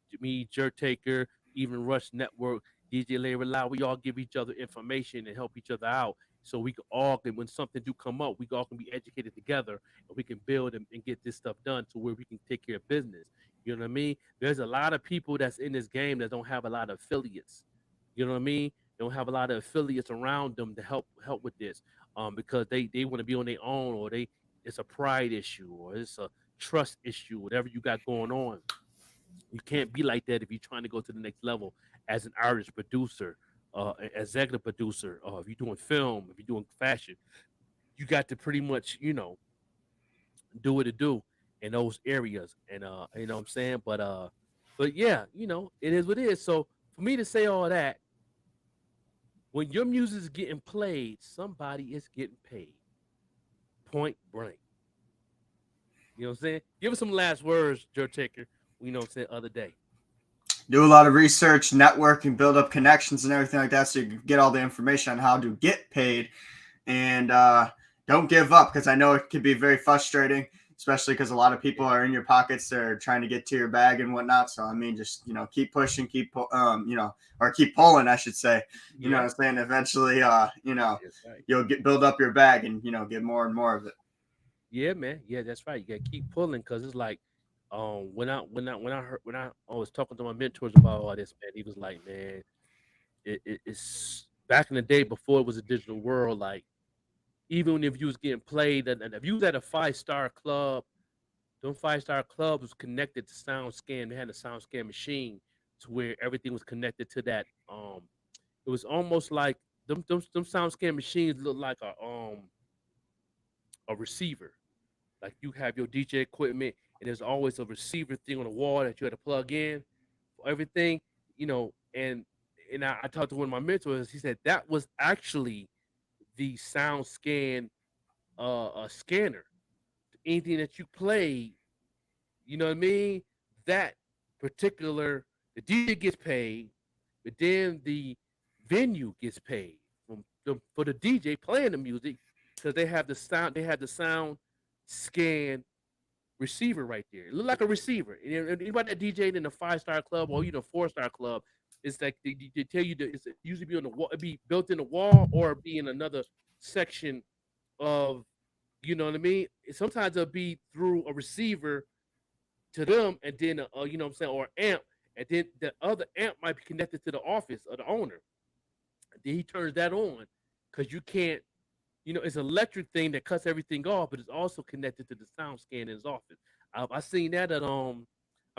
Jerk Taker, even Rush Network, DJ Larry Lau. We all give each other information and help each other out, so we can all can when something do come up, we all can be educated together and we can build and get this stuff done to where we can take care of business. You know what I mean? There's a lot of people that's in this game that don't have a lot of affiliates. You know what I mean? They don't have a lot of affiliates around them to help with this, because they want to be on their own, or it's a pride issue, or it's a trust issue, whatever you got going on. You can't be like that if you're trying to go to the next level as an artist, producer, executive producer, if you're doing film, if you're doing fashion. You got to pretty much, do what it do in those areas. And you know what I'm saying? But yeah, it is what it is. So for me to say all that, when your music is getting played, somebody is getting paid. Point blank. You know what I'm saying? Give us some last words, Joe Taker. You know what I'm saying, other day. Do a lot of research, network, and build up connections and everything like that, so you can get all the information on how to get paid. And don't give up, because I know it can be very frustrating, especially because a lot of people are in your pockets. They're trying to get to your bag and whatnot. So I mean, just keep pushing, or keep pulling, I should say. You know what I'm saying? Eventually, you'll build up your bag and get more and more of it. Yeah, man. Yeah, that's right. You gotta keep pulling, because it's like, when I was talking to my mentors about all this, man, he was like, man, it's back in the day before it was a digital world. Like, even if you was getting played, and if you was at a 5-star club, them 5-star clubs was connected to SoundScan. They had a SoundScan machine to where everything was connected to that. It was almost like them SoundScan machines look like a receiver. Like, you have your DJ equipment, and there's always a receiver thing on the wall that you had to plug in for everything, and I talked to one of my mentors. He said that was actually the sound scan scanner. Anything that you played, you know what I mean? That particular the DJ gets paid, but then the venue gets paid for the DJ playing the music, because they have the sound scan receiver right there. It look like a receiver. And anybody that DJed in a 5-star club or even a 4-star club, it's like they tell you that it's usually be on the wall, it be built in the wall, or be in another section of, you know what I mean? Sometimes it'll be through a receiver to them, and then you know what I'm saying, or amp, and then the other amp might be connected to the office of the owner. Then he turns that on, because you can't, it's an electric thing that cuts everything off, but it's also connected to the sound scan in his office. I seen that at I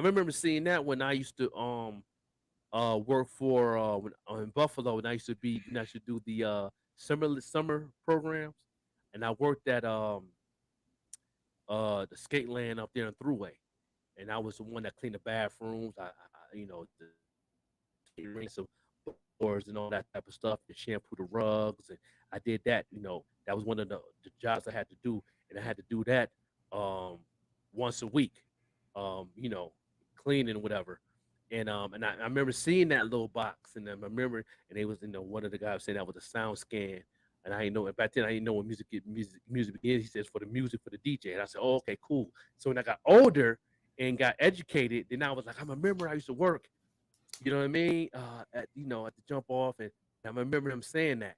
remember seeing that when I used to work for in Buffalo, and I used to do the summer programs, and I worked at the skate land up there in Thruway, and I was the one that cleaned the bathrooms. The rinse of floors and all that type of stuff, and shampoo the rugs, and I did that. That was one of the jobs I had to do, and I had to do that once a week, cleaning whatever. And I remember seeing that little box, and I remember, and it was, one of the guys saying that was a sound scan, and I didn't know, back then I didn't know when music begins. He says for the music for the DJ, and I said, oh, okay, cool. So when I got older and got educated, then I was like, I remember I used to work, you know what I mean, at the jump off, and I remember him saying that.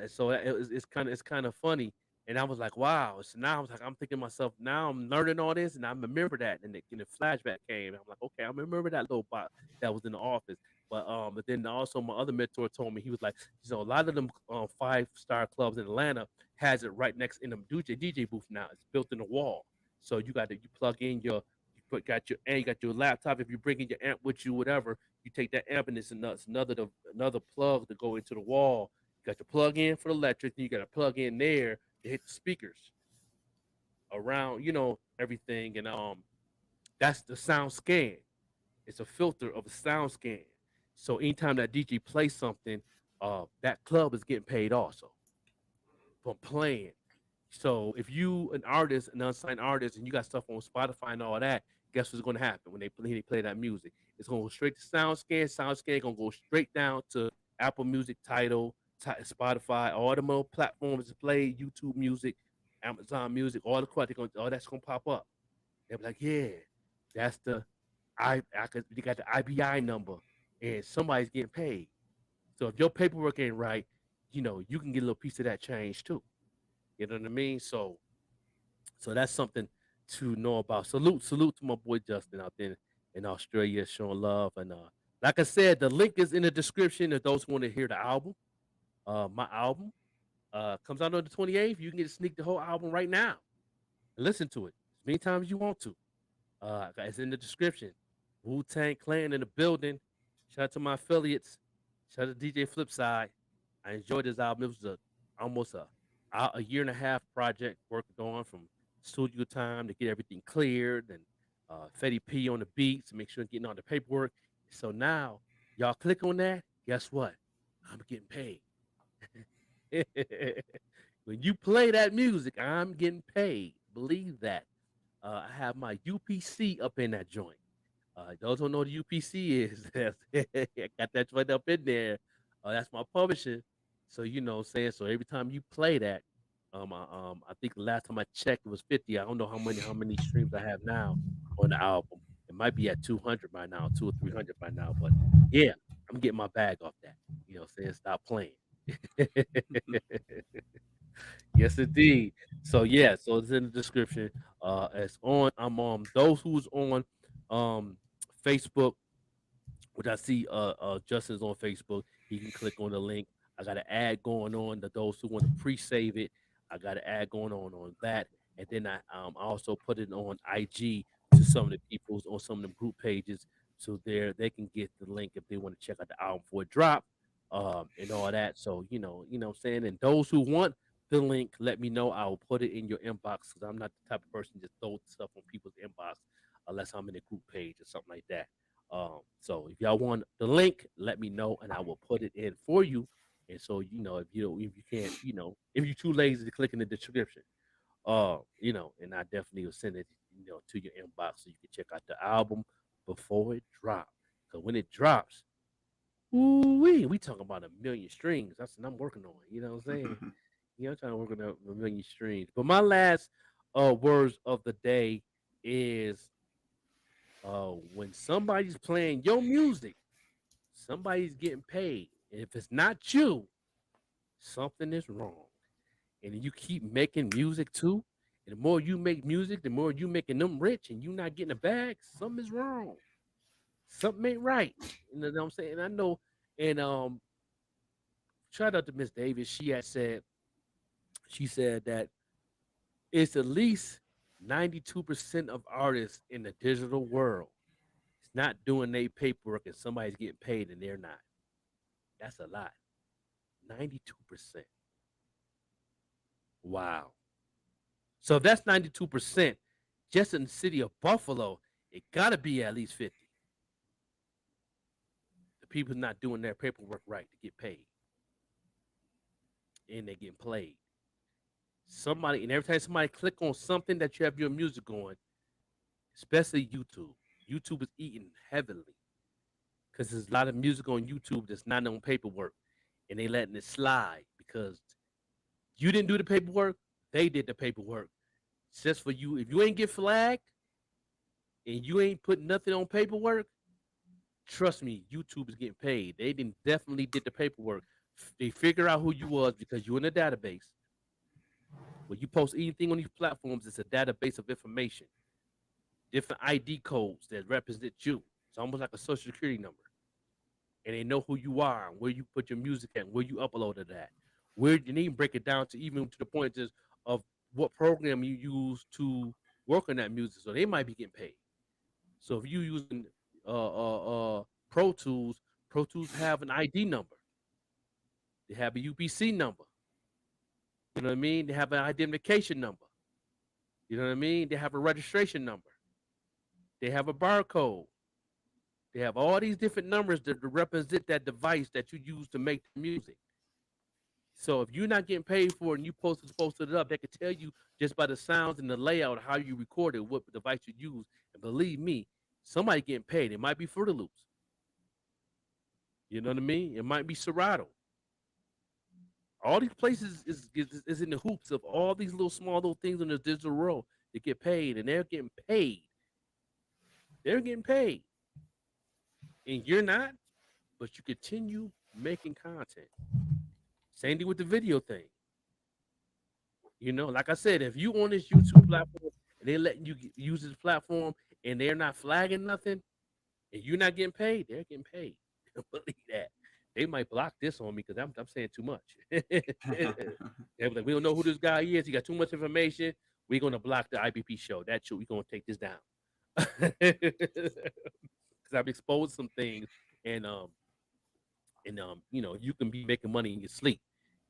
So it's kind of funny. And I was like, wow. So now I was like, I'm thinking to myself, now I'm learning all this, and I remember that. And the flashback came. And I'm like, okay, I remember that little box that was in the office. But then also my other mentor told me, he was like, a lot of them 5-star clubs in Atlanta has it right next in the DJ booth now. It's built in the wall. So you plug in got your laptop. If you bring in your amp with you, whatever, you take that amp, and it's another plug to go into the wall. You got your plug in for the electric, and you got to plug in there to hit the speakers around, everything. And that's the sound scan. It's a filter of a sound scan. So anytime that DJ plays something, that club is getting paid also from playing. So if you an artist, an unsigned artist, and you got stuff on Spotify and all that, guess what's going to happen when they play that music? It's going to go straight to SoundScan. SoundScan going to go straight down to Apple Music, Tidal, Spotify, all the more platforms to play, YouTube Music, Amazon Music, all the crap. All that's going to pop up. They'll be like, yeah, that's the you got the IBI number, and somebody's getting paid. So if your paperwork ain't right, you can get a little piece of that change too. You know what I mean? So that's something to know about. Salute to my boy Justin out there in Australia showing love. And like I said, the link is in the description if those who want to hear the album. My album comes out on the 28th. You can get to sneak the whole album right now and listen to it as many times as you want to. It's in the description. Wu-Tang Clan in the building. Shout out to my affiliates. Shout out to DJ Flipside. I enjoyed this album. It was almost a year and a half project working on from studio time to get everything cleared, and Fetty P on the beats to make sure I'm getting all the paperwork. So now y'all click on that. Guess what? I'm getting paid. When you play that music, I'm getting paid. Believe that. I have my UPC up in that joint. Those who know what the UPC is, I got that joint up in there. That's my publishing. So what I'm saying. So every time you play that, I think the last time I checked it was 50. I don't know how many streams I have now on the album. It might be at 200 by now, 200 or 300 by now. But yeah, I'm getting my bag off that. You know what I'm saying? Stop playing. Yes, indeed. So yeah, so it's in the description. It's on. I'm those who's on Facebook, which I see Justin's on Facebook. He can click on the link. I got an ad going on to those who want to pre-save it. I got an ad going on that, and then I also put it on IG to some of the people on some of the group pages, so they can get the link if they want to check out the album for a drop, and all that. So what I'm saying. And those who want the link, let me know. I will put it in your inbox because I'm not the type of person to just throw stuff on people's inbox unless I'm in a group page or something like that. So if y'all want the link, let me know and I will put it in for you. And so if you can't, if you're too lazy to click in the description, and I definitely will send it, to your inbox so you can check out the album before it drops. So when it drops, we talking about 1 million streams. That's what I'm working on. You know what I'm saying? I'm trying to work on 1 million streams. But my last words of the day is when somebody's playing your music, somebody's getting paid. And if it's not you, something is wrong. And you keep making music too. And the more you make music, the more you making them rich and you not getting a bag, something is wrong. Something ain't right. You know what I'm saying? I know. And shout out to Miss Davis. She said that it's at least 92% of artists in the digital world is not doing their paperwork and somebody's getting paid and they're not. That's a lot. 92%. Wow. So if that's 92%, just in the city of Buffalo, it got to be at least 50. The people not doing their paperwork right to get paid. And they're getting played. Somebody, and every time somebody click on something that you have your music on, especially YouTube is eating heavily because there's a lot of music on YouTube that's not on paperwork, and they letting it slide because you didn't do the paperwork, they did the paperwork. It's just for you. If you ain't get flagged and you ain't put nothing on paperwork, trust me, YouTube is getting paid. They definitely did the paperwork. They figure out who you was because you're in a database. When you post anything on these platforms, it's a database of information, different ID codes that represent you. It's almost like a social security number. And they know who you are, where you put your music at, where you uploaded that. Where you need to break it down to even to the point of what program you use to work on that music. So they might be getting paid. So if you using Pro Tools have an ID number. They have a UPC number. You know what I mean? They have an identification number. You know what I mean? They have a registration number. They have a barcode. They have all these different numbers that represent that device that you use to make the music. So if you're not getting paid for it and you posted it up, they could tell you just by the sounds and the layout how you recorded, what device you use. And believe me, somebody getting paid. It might be Fruity Loops. You know what I mean? It might be Serato. All these places is in the hoops of all these small little things in the digital world that get paid, and they're getting paid. They're getting paid, and you're not, but you continue making content. Same thing with the video thing. You know, like I said, if you on this YouTube platform and they're letting you use this platform and they're not flagging nothing, and you're not getting paid, they're getting paid. Believe that. They might block this on me because I'm saying too much. They're like, we don't know who this guy is. He got too much information. We're gonna block the IBP show. That's true. We're gonna take this down. Because I've exposed some things, and you know, you can be making money in your sleep.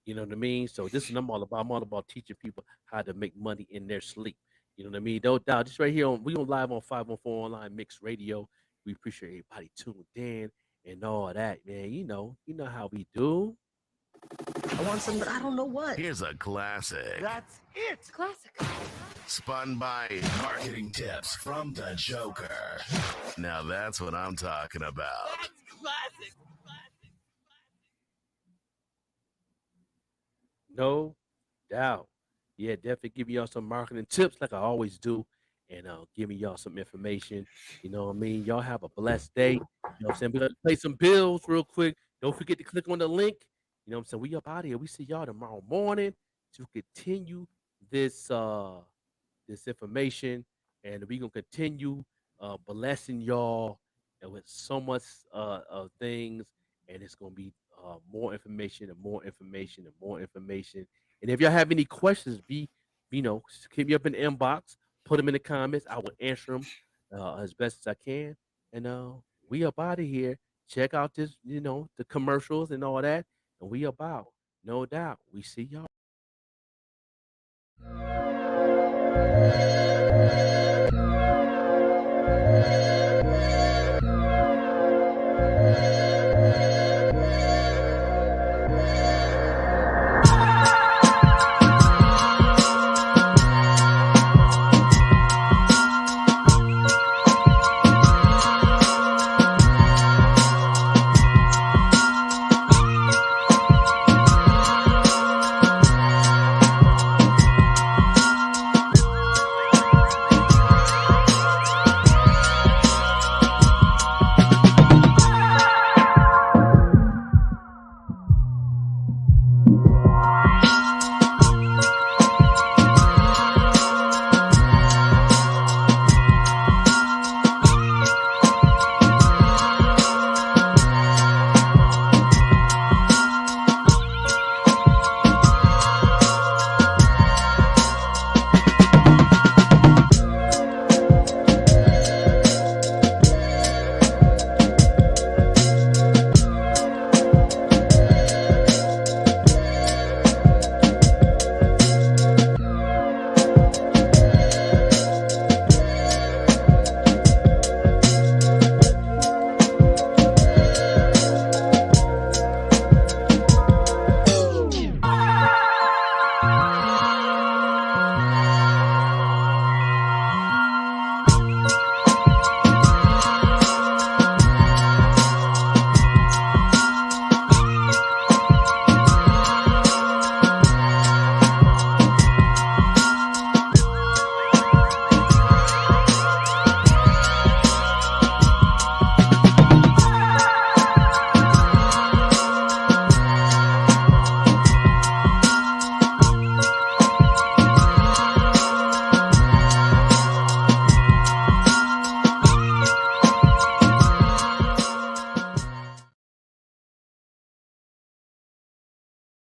You know what I mean? So this is what I'm all about. I'm all about teaching people how to make money in their sleep. You know what I mean? No doubt. Just right here we on live on 514 Online Mix Radio. We appreciate everybody tuned in and all that, man. You know how we do. I want something, but I don't know what. Here's a classic. That's it. Classic. Spun by Marketing Tips from the Joker. Now that's what I'm talking about. That's classic. No doubt. Yeah, definitely give y'all some marketing tips like I always do. And giving y'all some information. You know what I mean? Y'all have a blessed day. You know what I'm saying? We're gonna pay some bills real quick. Don't forget to click on the link. You know what I'm saying? We up out of here. We see y'all tomorrow morning to continue this this information. And we're gonna continue blessing y'all and with so much of things. And it's gonna be more information and more information and more information. And if y'all have any questions, hit me up in the inbox. Put them in the comments. I will answer them as best as I can. And we up out of here. Check out this, the commercials and all that. And we about. No doubt. We see y'all.